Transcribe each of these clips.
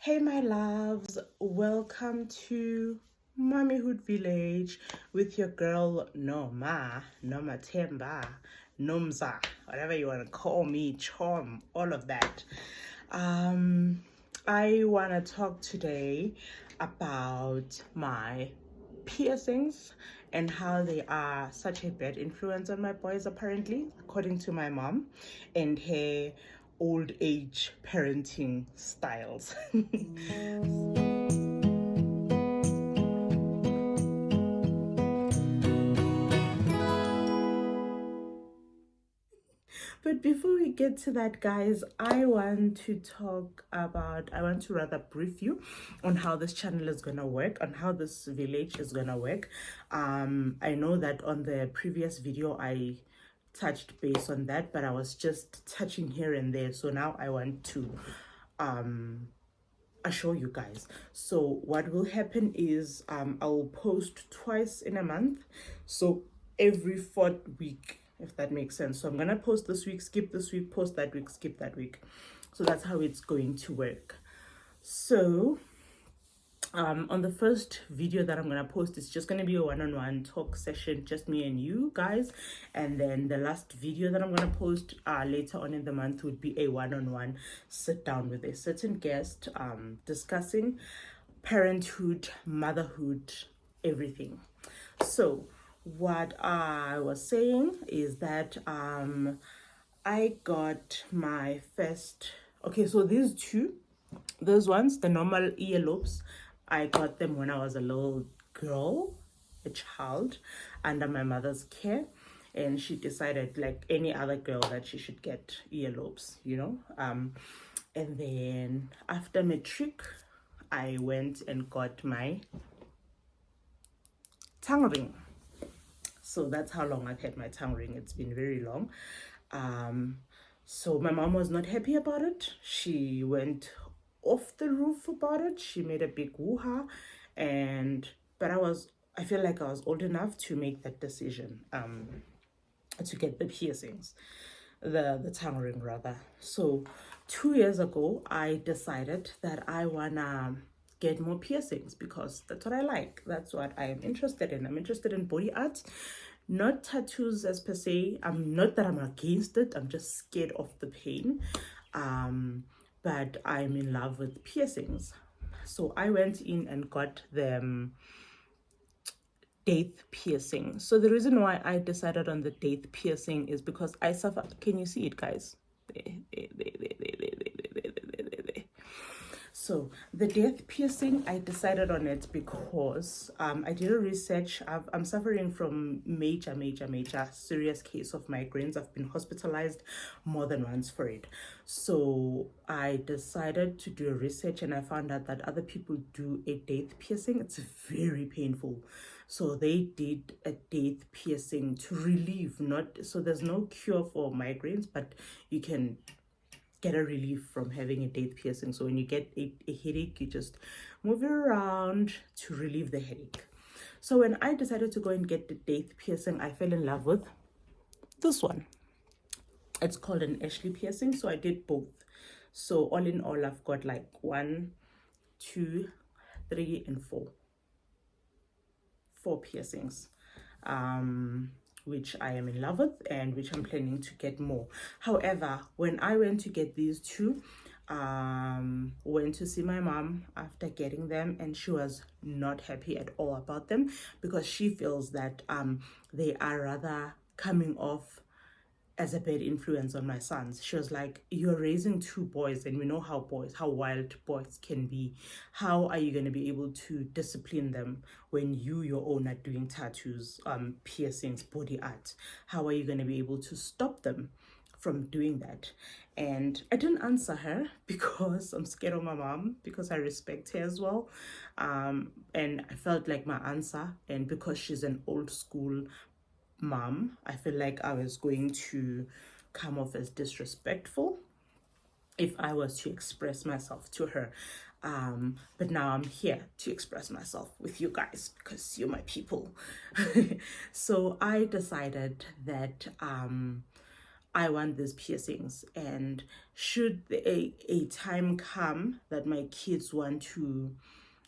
Hey my loves, welcome to Mommyhood Village with your girl Noma Temba, Nomza, whatever you want to call me, Chom, all of that. I want to talk today about my piercings and how they are such a bad influence on my boys, apparently, according to my mom and her old age parenting styles. But before we get to that, guys, I want to rather brief you on how this channel is gonna work, on how this village is gonna work. I know that on the previous video I touched base on that, but I was just touching here and there. So now I want to assure you guys. So what will happen is I'll post twice in a month, so every fourth week, if that makes sense. So I'm gonna post this week, skip this week, post that week, skip that week. So that's how it's going to work. So on the first video that I'm gonna post, it's just gonna be a one-on-one talk session, just me and you guys. And then the last video that I'm gonna post later on in the month would be a one-on-one sit down with a certain guest, discussing parenthood, motherhood, everything. So what I was saying is that I got my first, okay, so those ones, the normal earlobes, I got them when I was a little girl, a child, under my mother's care. And she decided, like any other girl, that she should get earlobes, And then after matric, I went and got my tongue ring. So that's how long I've had my tongue ring. It's been very long. So my mom was not happy about it. She went off the roof about it. She made a big woo-ha, but I feel like I was old enough to make that decision, to get the piercings, the tongue ring rather. So 2 years ago, I decided that I wanna get more piercings because that's what I like. That's what I am interested in. I'm interested in body art, not tattoos as per se. I'm not that I'm against it. I'm just scared of the pain. But I'm in love with piercings. So I went in and got them date piercing. So the reason why I decided on the date piercing is because I suffer. Can you see it, guys? There. So the death piercing, I decided on it because I did a research. I'm suffering from major serious case of migraines. I've been hospitalized more than once for it. So I decided to do a research, and I found out that other people do a death piercing. It's very painful. So they did a death piercing to relieve, not so there's no cure for migraines, but you can get a relief from having a date piercing. So when you get a headache, you just move it around to relieve the headache. So when I decided to go and get the date piercing, I fell in love with this one. It's called an Ashley piercing. So I did both. So all in all, I've got like 1, 2, 3, and 4 piercings, which I am in love with and which I'm planning to get more. However, when I went to get these two, went to see my mom after getting them, and she was not happy at all about them because she feels that they are rather coming off as a bad influence on my sons. She was like, you're raising 2 boys, and we know how wild boys can be. How are you going to be able to discipline them when you, your own, are doing tattoos, piercings, body art? How are you going to be able to stop them from doing that? And I didn't answer her because I'm scared of my mom, because I respect her as well. And I felt like my answer, and because she's an old school mom, I feel like I was going to come off as disrespectful if I was to express myself to her. But now I'm here to express myself with you guys because you're my people. So I decided that I want these piercings, and should a time come that my kids want to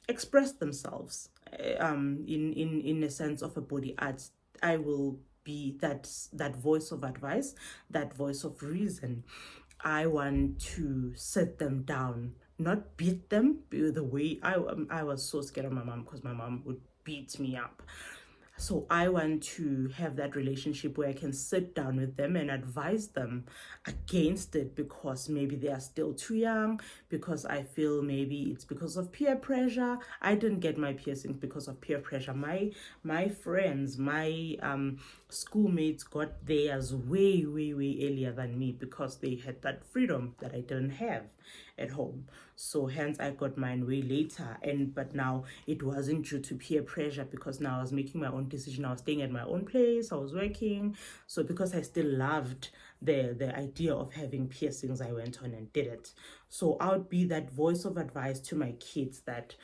express themselves in a sense of a body art, I will be that voice of advice, that voice of reason. I want to sit them down, not beat them. The way I was so scared of my mom, because my mom would beat me up. So I want to have that relationship where I can sit down with them and advise them against it, because maybe they are still too young, because I feel maybe it's because of peer pressure. I didn't get my piercings because of peer pressure. My friends, my schoolmates got theirs way earlier than me, because they had that freedom that I didn't have at home. So hence I got mine way later. But now it wasn't due to peer pressure, because now I was making my own decision. I was staying at my own place, I was working. So because I still loved the idea of having piercings, I went on and did it. So I would be that voice of advice to my kids that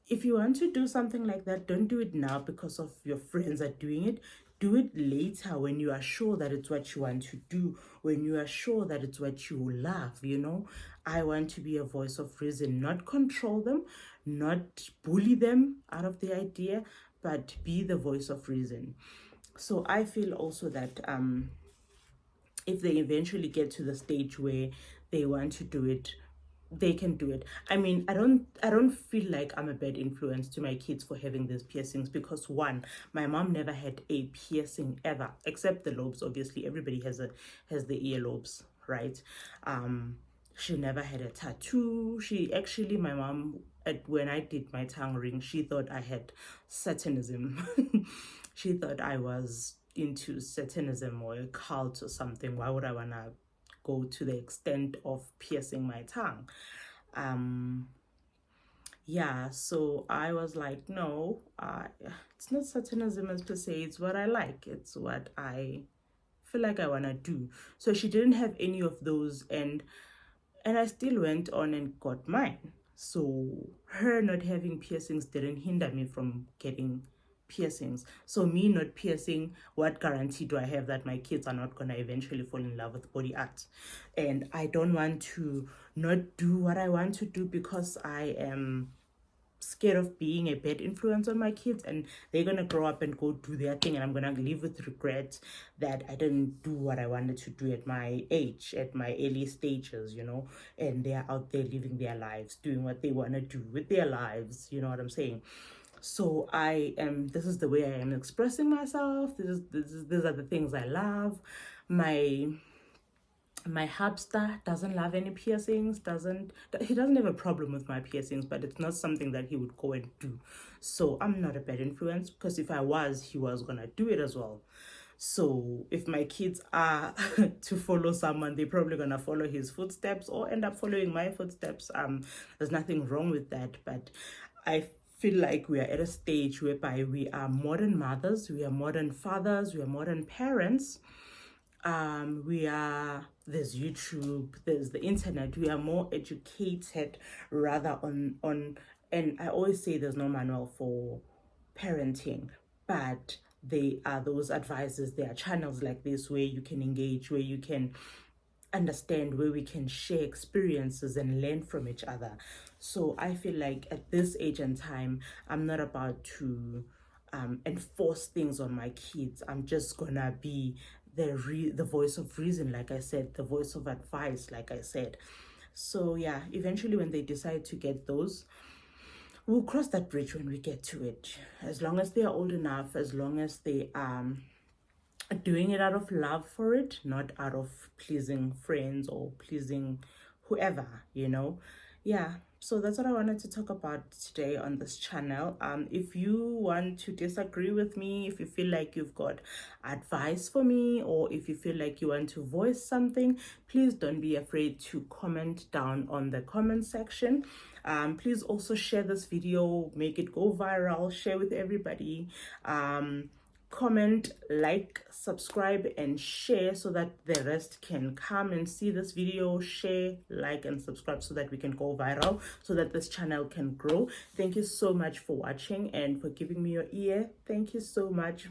if you want to do something like that, don't do it now because of your friends are doing it. Do it later, when you are sure that it's what you want to do, when you are sure that it's what you love, you know. I want to be a voice of reason, not control them, not bully them out of the idea, but be the voice of reason. So I feel also that if they eventually get to the stage where they want to do it, they can do it. I mean, I don't feel like I'm a bad influence to my kids for having these piercings, because one, my mom never had a piercing ever, except the lobes. Obviously everybody has the earlobes, right? She never had a tattoo. She actually, my mom, when I did my tongue ring, she thought I had Satanism. She thought I was into Satanism or a cult or something. Why would I wanna go to the extent of piercing my tongue? Yeah, so I was like, no, it's not Satanism as per se, it's what I like, it's what I feel like I want to do. So she didn't have any of those, and I still went on and got mine. So her not having piercings didn't hinder me from getting piercings. So me not piercing, what guarantee do I have that my kids are not gonna eventually fall in love with body art? And I don't want to not do what I want to do because I am scared of being a bad influence on my kids, and they're gonna grow up and go do their thing, and I'm gonna live with regret that I didn't do what I wanted to do at my age, at my early stages, you know. And they're out there living their lives, doing what they want to do with their lives, you know what I'm saying? So this is the way I am expressing myself. These are the things I love. My hamster doesn't love any piercings, he doesn't have a problem with my piercings, but it's not something that he would go and do. So I'm not a bad influence, because if I was, he was gonna do it as well. So if my kids are to follow someone, they're probably gonna follow his footsteps or end up following my footsteps. There's nothing wrong with that, but I feel like we are at a stage whereby we are modern mothers, we are modern fathers, we are modern parents. There's YouTube, there's the internet. We are more educated rather on and I always say there's no manual for parenting, but they are those advisors. There are channels like this where you can engage, where you can understand, where we can share experiences and learn from each other. So I feel like at this age and time, I'm not about to enforce things on my kids. I'm just gonna be the voice of reason, like I said, the voice of advice, like I said. So yeah, eventually when they decide to get those, we'll cross that bridge when we get to it. As long as they are old enough, as long as they are doing it out of love for it, not out of pleasing friends or pleasing whoever, you know. Yeah, so that's what I wanted to talk about today on this channel. If you want to disagree with me, if you feel like you've got advice for me, or if you feel like you want to voice something, please don't be afraid to comment down on the comment section. Please also share this video, make it go viral, share with everybody. Comment, like, subscribe, and share so that the rest can come and see this video. Share, like, and subscribe so that we can go viral, so that this channel can grow. Thank you so much for watching and for giving me your ear. Thank you so much.